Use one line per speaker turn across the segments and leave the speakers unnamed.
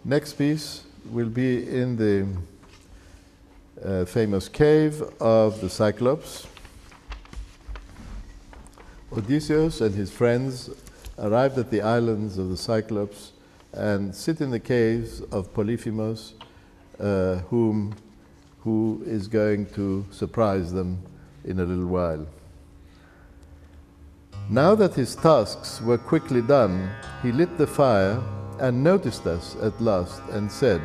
Next piece will be in the famous cave of the Cyclops. Odysseus and his friends arrived at the islands of the Cyclops and sit in the caves of Polyphemus, who is going to surprise them in a little while. Now that his tasks were quickly done, he lit the fire and noticed us at last and said,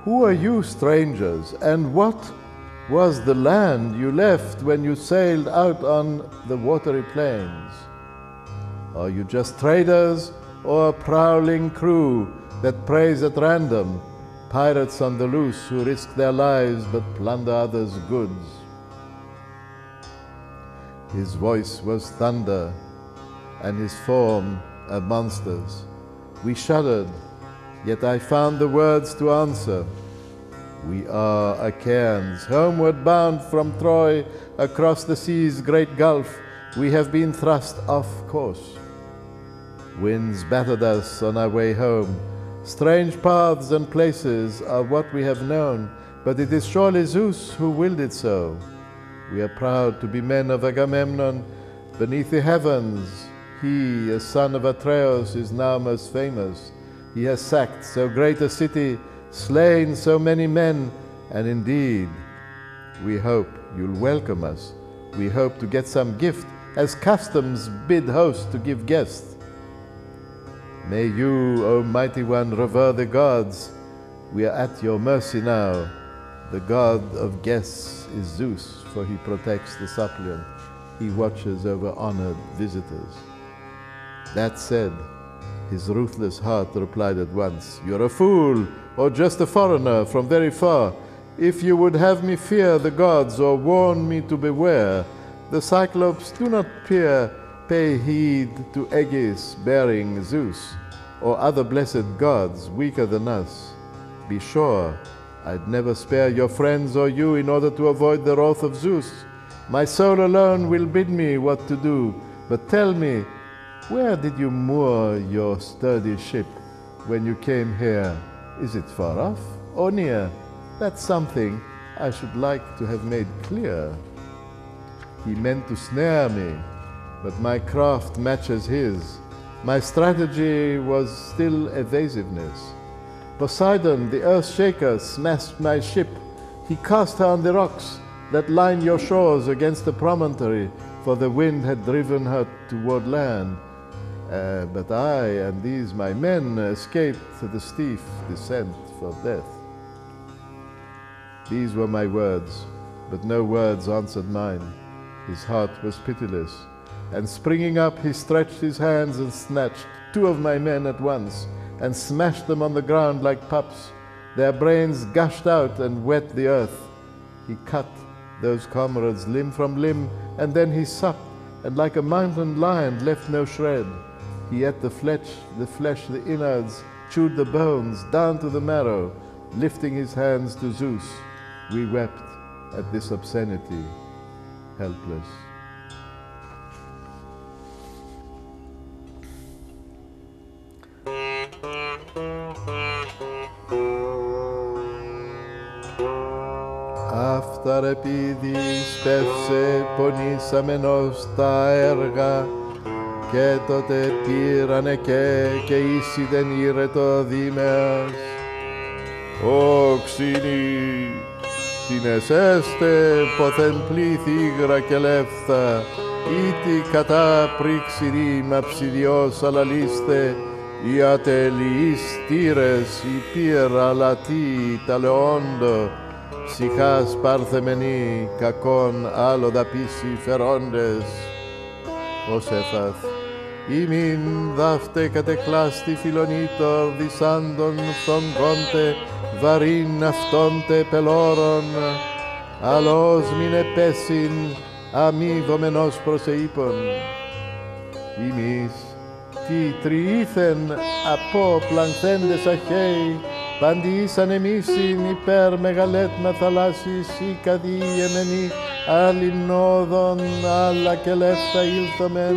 "Who are you, strangers, and what was the land you left when you sailed out on the watery plains? Are you just traders or a prowling crew that preys at random, pirates on the loose who risk their lives but plunder others' goods?" His voice was thunder, and his form a monster's. We shuddered, yet I found the words to answer. "We are Achaeans, homeward bound from Troy, across the sea's great gulf. We have been thrust off course. Winds battered us on our way home. Strange paths and places are what we have known, but it is surely Zeus who willed it so. We are proud to be men of Agamemnon beneath the heavens. He, a son of Atreus, is now most famous. He has sacked so great a city, slain so many men, and indeed, we hope you'll welcome us. We hope to get some gift, as customs bid hosts to give guests. May you, O mighty one, revere the gods. We are at your mercy now. The god of guests is Zeus, for he protects the suppliant. He watches over honored visitors." That said, his ruthless heart replied at once, "You're a fool, or just a foreigner from very far. If you would have me fear the gods or warn me to beware, the Cyclops do not pay heed to Aegis bearing Zeus, or other blessed gods weaker than us. Be sure, I'd never spare your friends or you in order to avoid the wrath of Zeus. My soul alone will bid me what to do. But tell me, where did you moor your sturdy ship when you came here? Is it far off or near? That's something I should like to have made clear." He meant to snare me, but my craft matches his. My strategy was still evasiveness. Poseidon, the earth shaker, smashed my ship. He cast her on the rocks that line your shores against the promontory, for the wind had driven her toward land. But I and these my men escaped the steep descent for death. These were my words, but no words answered mine. His heart was pitiless, and springing up he stretched his hands and snatched 2 of my men at once, and smashed them on the ground like pups. Their brains gushed out and wet the earth. He cut those comrades limb from limb, and then he supped, and like a mountain lion left no shred. He ate the flesh, the innards, chewed the bones, down to the marrow. Lifting his hands to Zeus, we wept at this obscenity, helpless. Αυταρ επειδή σπεύσε πονήσαμενος τα έργα, και τότε πήρανε και ίσιδεν ήρετο δήμεας. «Οξυνή, την εσέστε ποθεν πλήθη ήγρα και λέφθα, ήτι κατά πρίξηρη μαψιδιός αλαλίστε, οι ατελείς τύρες, η πύρα λατή τα λεόντο, ψυχάς παρθεμενή, κακόν άλλο δαπίσει φερόντες. Ως έφαθ, ημίν δάφτε κατεκλάστη φιλονίτορ, δισάντων φθονγόντε, βαρύν αυτόντε πελώρων, αλλός μην επέσιν, αμοιβομενός προσείπων. Ημείς, τι τριήθεν από πλανθέντες Αχαίοι, παντήσαν εμίσιν υπέρ μεγαλέτμα θαλάσσης ή καδιεμενή, άλλην όδων, άλλα και λέφτα ήλθομεν,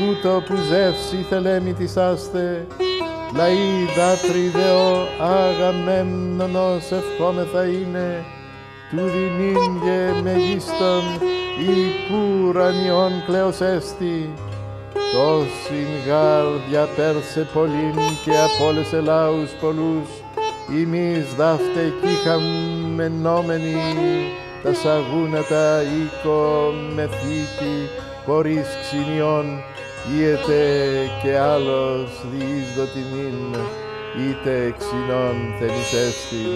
ούτω που ζεύση θελέμη της άστε, λαοί δάτριδεο Αγαμέμνονος ευχόμεθα είναι, του δινήν μεγίστων υπουρανιών κλαίος έστι, τόσην γάρ διαπέρσε πολλήν και απόλεσε λάους πολλούς, ημείς δάφτε κηχαμενόμενοι τα σαγούνατα οίκο μεθήκη χωρίς ξυνιών, είτε και άλλος διεισδοτηνήν, είτε ξυνών θελισέστη.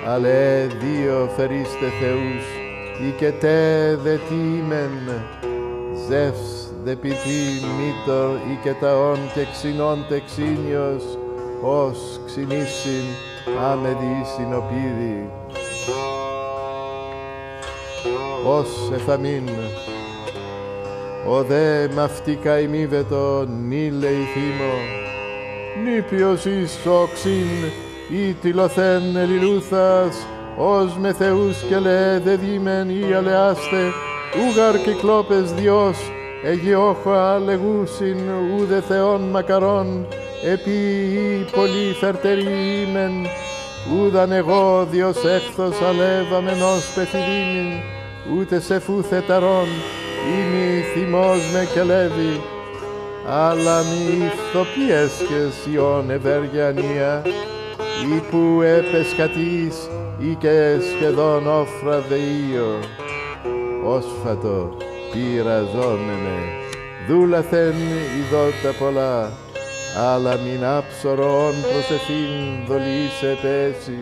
Αλλά δύο φερίστε Θεούς, ή και τε δε τίμεν, Ζεύς δε ποιητή μήτωρ, ή και ταών και ξυνών τεξίνιος, ως ξυνήσιν άμεδη συνοπίδη. Ως εφαμίν, ο δε μαυτίκα ημίβετο νήλε η θύμο, νήπιος εις οξύν ή τυλωθέν ελιλούθας, ως με Θεούς και λέ δε δήμεν ή αλεάστε, ούγαρ κυκλόπες Διός, εγιόχα λεγούσιν ούδε Θεόν μακαρόν, επί ή πολύ φερτερή ήμεν, ούδαν εγώ Διός έκθος αλεύαμενος πεφιδήμην, ούτε σε φού θεταρών, ήμι θυμός με κελεύει, αλλά μη ηθοποιέσκες ιών ευεργιανία, ή που έπεσκατής ή και σχεδόν όφρα δεΐο, όσφατο πειραζόμενε, δούλαθεν ειδώτα πολλά, αλλά μην άψωρον προσεφήν δολήσε πέσει.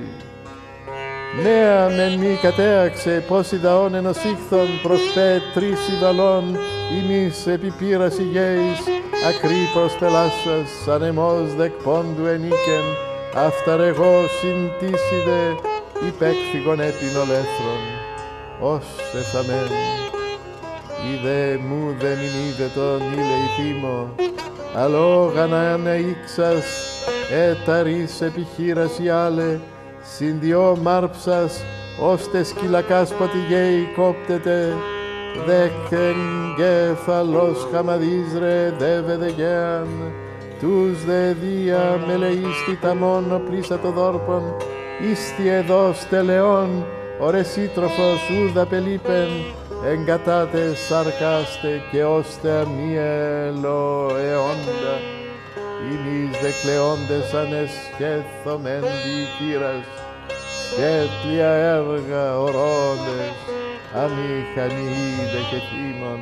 Νέα μεν μη κατέαξε, πως ιδαών ενός ήχθων προσπέ τρεις υβαλών, ημείς επιπήρας ηγέης, ακρή προσπελάσσας, ανεμός δεκπόντου ενίκεν, αυταρεγώ συντήσιδε, υπέκφυγον έπιν ολέθρον, ως εφαμέν. Είδε μου δε μην είδε τον ήλε η θύμο, αλόγανα ήξας, έταρης επιχείρας η άλλε, συνδιό μάρψας, ώστε σκυλακάς ποτηγέη κόπτεται, δέκεν κέφαλος χαμαδίζρε δεύε δε γέαν, τους δε δία μελείστη τα μόνο πλήσα το δόρπον, ίστη εδώ στελεών, ορεσίτροφος ούδα πελίπεν, εγκατάτε σαρκάστε και ώστε αμιέλο αιώντα, ημείς δε κλαιόντες ανεσχέθομεν δικήρας, σχέτλια έργα ορόντες, αμηχανοί δε και θύμων.